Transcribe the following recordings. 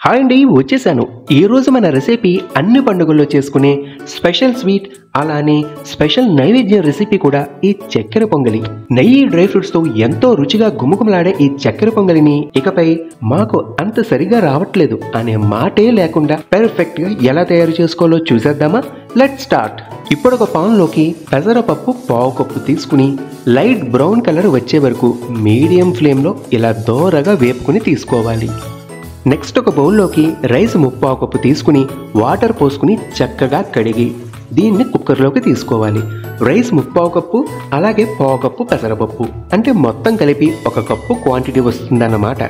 Hi అండి, వచ్చేసాను. ఈరోజు మన రెసిపీ అన్ని పండుగల్లో చేసుకునే స్పెషల్ స్వీట్, అలానే స్పెషల్ నైవేద్యం రెసిపీ కూడా ఈ చక్కెర పొంగలి. నెయ్యి, డ్రై ఫ్రూట్స్తో ఎంతో రుచిగా గుమగుమలాడే ఈ చక్కెర పొంగలిని ఇకపై మాకు అంత సరిగా రావట్లేదు అనే మాటే లేకుండా పెర్ఫెక్ట్ గా ఎలా తయారు చేసుకోవాలో చూసేద్దామా? Let start. ఇప్పుడు ఒక పాన్లోకి పెసరపప్పు పావు కప్పు తీసుకుని లైట్ బ్రౌన్ కలర్ వచ్చే వరకు మీడియం ఫ్లేమ్లో ఇలా దోరగా వేపుకుని తీసుకోవాలి. నెక్స్ట్ ఒక బౌల్లోకి రైస్ ముప్పావు కప్పు తీసుకుని వాటర్ పోసుకుని చక్కగా కడిగి దీన్ని కుక్కర్లోకి తీసుకోవాలి. రైస్ ముప్పావు కప్పు, అలాగే పావు కప్పు పెసరపప్పు, అంటే మొత్తం కలిపి ఒక కప్పు క్వాంటిటీ వస్తుందన్నమాట.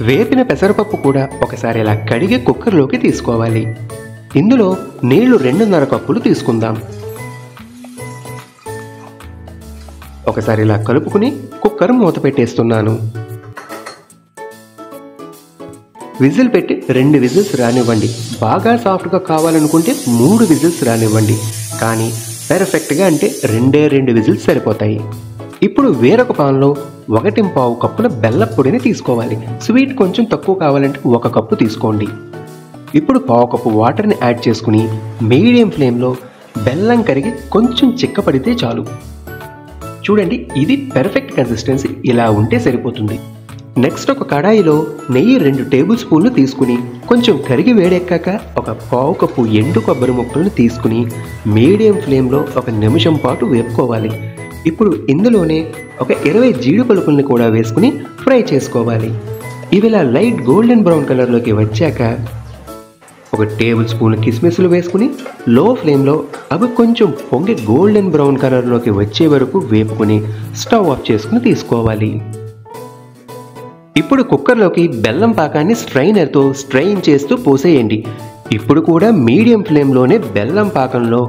వేపిన పెసరపప్పు కూడా ఒకసారి ఇలా కడిగి కుక్కర్లోకి తీసుకోవాలి. ఇందులో నీళ్లు 2.5 కప్పులు తీసుకుందాం. ఒకసారి ఇలా కలుపుకుని కుక్కర్ మూత పెట్టేస్తున్నాను. విజిల్ పెట్టి 2 విజిల్స్ రానివ్వండి. బాగా సాఫ్ట్గా కావాలనుకుంటే 3 విజిల్స్ రానివ్వండి. కానీ పెర్ఫెక్ట్గా అంటే 2 విజిల్స్ సరిపోతాయి. ఇప్పుడు వేరొక పాన్లో 1.25 కప్పుల బెల్లం పొడిని తీసుకోవాలి. స్వీట్ కొంచెం తక్కువ కావాలంటే 1 కప్పు తీసుకోండి. ఇప్పుడు పావు కప్పు వాటర్ని యాడ్ చేసుకుని మీడియం ఫ్లేమ్లో బెల్లం కరిగి కొంచెం చిక్కపడితే చాలు. చూడండి, ఇది పెర్ఫెక్ట్ కన్సిస్టెన్సీ. ఇలా ఉంటే సరిపోతుంది. నెక్స్ట్ ఒక కడాయిలో నెయ్యి 2 టేబుల్ స్పూన్లు తీసుకుని కొంచెం కరిగి వేడెక్కాక ఒక పావు కప్పు ఎండు కొబ్బరి ముక్కలను తీసుకుని మీడియం ఫ్లేమ్లో 1 నిమిషం పాటు వేపుకోవాలి. ఇప్పుడు ఇందులోనే ఒక 20 జీడి పలుకుల్ని కూడా వేసుకుని ఫ్రై చేసుకోవాలి. ఇవి ఇలా లైట్ గోల్డెన్ బ్రౌన్ కలర్లోకి వచ్చాక 1 టేబుల్ స్పూన్ కిస్మిస్లు వేసుకుని లో ఫ్లేమ్లో అవి కొంచెం పొంగి గోల్డెన్ బ్రౌన్ కలర్లోకి వచ్చే వరకు వేపుకుని స్టవ్ ఆఫ్ చేసుకుని తీసుకోవాలి. ఇప్పుడు కుక్కర్లోకి బెల్లం పాకాన్ని స్ట్రైనర్తో స్ట్రెయిన్ చేస్తూ పోసేయండి. ఇప్పుడు కూడా మీడియం ఫ్లేమ్లోనే బెల్లం పాకంలో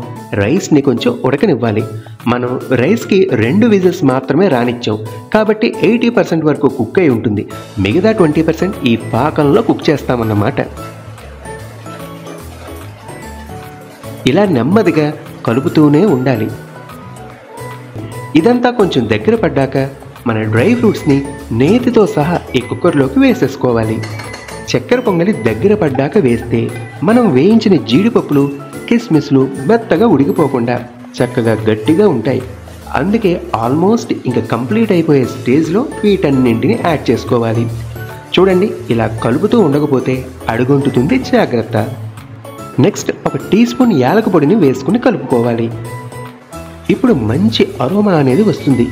రైస్ని కొంచెం ఉడకనివ్వాలి. మనం రైస్కి 2 విజిల్స్ మాత్రమే రానిచ్చాం కాబట్టి 80% వరకు కుక్ అయి ఉంటుంది. మిగతా 20% ఈ పాకంలో కుక్ చేస్తామన్నమాట. ఇలా నెమ్మదిగా కలుపుతూనే ఉండాలి. ఇదంతా కొంచెం దగ్గర పడ్డాక మన డ్రై ఫ్రూట్స్ని నేతితో సహా ఈ కుక్కర్లోకి వేసేసుకోవాలి. చక్కెర పొంగలి దగ్గర పడ్డాక వేస్తే మనం వేయించిన జీడిపప్పులు, కిస్మిస్లు మెత్తగా ఉడికిపోకుండా చక్కగా గట్టిగా ఉంటాయి. అందుకే ఆల్మోస్ట్ ఇంకా కంప్లీట్ అయిపోయే స్టేజ్లో వీటన్నింటిని యాడ్ చేసుకోవాలి. చూడండి, ఇలా కలుపుతూ ఉండకపోతే అడుగంటుతుంది, జాగ్రత్త. నెక్స్ట్ ఒక టీ స్పూన్ యాలక పొడిని వేసుకుని కలుపుకోవాలి. ఇప్పుడు మంచి అరోమా అనేది వస్తుంది.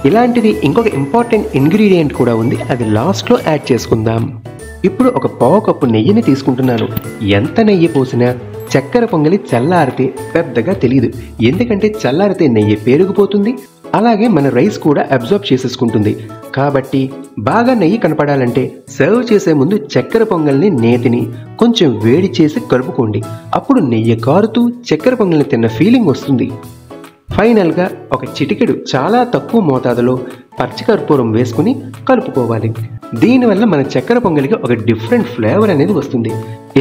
ఇలాంటిది ఇంకొక ఇంపార్టెంట్ ఇంగ్రీడియంట్ కూడా ఉంది, అది లాస్ట్లో యాడ్ చేసుకుందాం. ఇప్పుడు ఒక పావు కప్పు నెయ్యిని తీసుకుంటున్నాను. ఎంత నెయ్యి పోసినా చక్కెర పొంగలి చల్లారితే పెద్దగా తెలియదు. ఎందుకంటే చల్లారితే నెయ్యి పేరుకుపోతుంది, అలాగే మన రైస్ కూడా అబ్జార్బ్ చేసేసుకుంటుంది. కాబట్టి బాగా నెయ్యి కనపడాలంటే సర్వ్ చేసే ముందు చక్కెర పొంగల్ని, నేతిని కొంచెం వేడి చేసి కలుపుకోండి. అప్పుడు నెయ్యి కారుతూ చక్కెర పొంగల్ని తిన్న ఫీలింగ్ వస్తుంది. ఫైనల్గా ఒక చిటికెడు చాలా తక్కువ మోతాదులో పచ్చికర్పూరం వేసుకుని కలుపుకోవాలి. దీనివల్ల మన చక్కెర పొంగలికి ఒక డిఫరెంట్ ఫ్లేవర్ అనేది వస్తుంది.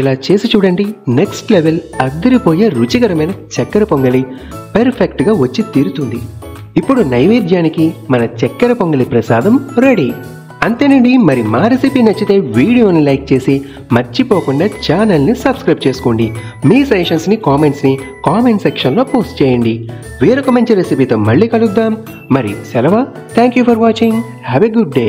ఇలా చేసి చూడండి, నెక్స్ట్ లెవెల్ అద్దరిపోయే రుచికరమైన చక్కెర పొంగలి పెర్ఫెక్ట్గా వచ్చి తీరుతుంది. ఇప్పుడు నైవేద్యానికి మన చక్కెర పొంగలి ప్రసాదం రెడీ. అంతేనండి. మరి మా రెసిపీ నచ్చితే వీడియోని లైక్ చేసి మర్చిపోకుండా ఛానల్ని సబ్స్క్రైబ్ చేసుకోండి. మీ సజెషన్స్ని, కామెంట్ సెక్షన్లో పోస్ట్ చేయండి. వేరొక మంచి రెసిపీతో మళ్ళీ కలుద్దాం. మరి సెలవు. Thank you for watching. Have a good day.